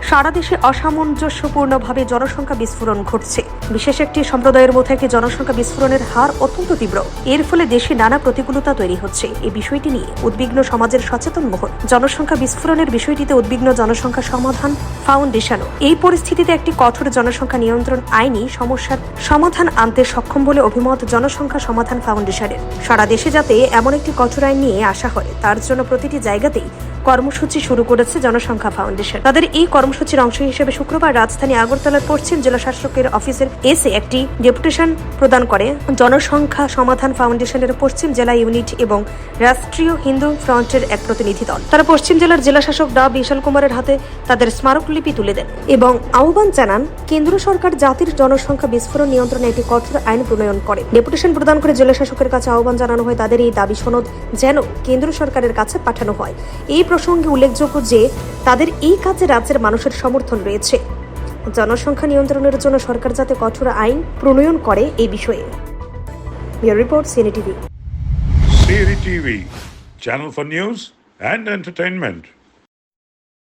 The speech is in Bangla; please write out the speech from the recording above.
সারা দেশে অসামঞ্জস্যপূর্ণভাবে জনসংখ্যা বিস্ফোরণ ঘটছে। বিশেষ একটি সম্প্রদায়ের মধ্যে একটি জনসংখ্যা বিস্ফোরণের হার অত্যন্ত তীব্র। এর ফলে দেশে নানা প্রতিকূলতা তৈরি হচ্ছে। এই বিষয়টি নিয়ে উদ্বিগ্ন সমাজের সচেতন মহল। জনসংখ্যা বিস্ফোরণের বিষয়টিতে উদ্বিগ্ন জনসংখ্যা সমাধান ফাউন্ডেশনও এই পরিস্থিতিতে একটি কঠোর জনসংখ্যা নিয়ন্ত্রণ আইনি সমস্যার সমাধান আনতে সক্ষম বলে অভিমত জনসংখ্যা সমাধান ফাউন্ডেশনের। সারা দেশে যাতে এমন একটি কঠোর আইন নিয়ে আসা হয়, তার জন্য প্রতিটি জায়গাতেই কর্মসূচি শুরু করেছে জনসংখ্যা ফাউন্ডেশন। তাদের এই কর্মসূচির অংশ হিসেবে শুক্রবার রাজধানী আগরতলার পশ্চিম জেলা শাসকের অফিসের এসে একটি ডেপুটেশন প্রদান করে জনসংখ্যা সমাধান ফাউন্ডেশনের পশ্চিম জেলা ইউনিট এবং রাষ্ট্রীয় হিন্দু ফ্রন্টের এক প্রতিনিধি দল। তারা পশ্চিম জেলার জেলা শাসক ডা বিশাল কুমারের হাতে তাদের স্মারকলিপি তুলে দেন এবং আহ্বান জানান কেন্দ্র সরকার জাতির জনসংখ্যা বিস্ফোরণ নিয়ন্ত্রণে একটি কঠোর আইন প্রণয়ন করে। ডেপুটেশন প্রদান করে জেলা শাসকের কাছে আহ্বান জানানো হয় তাদের এই দাবি সনদ যেন কেন্দ্র সরকারের কাছে পাঠানো হয়। এই প্রসঙ্গে উল্লেখযোগ্য যে তাদের এই কাজে রাজ্যের মানুষের সমর্থন রয়েছে। জনসংখ্যা নিয়ন্ত্রণের জন্য সরকার যাতে কঠোর আইন প্রণয়ন করে এই বিষয়ে। Bureau report, CNA TV. CNA TV, channel for news and entertainment.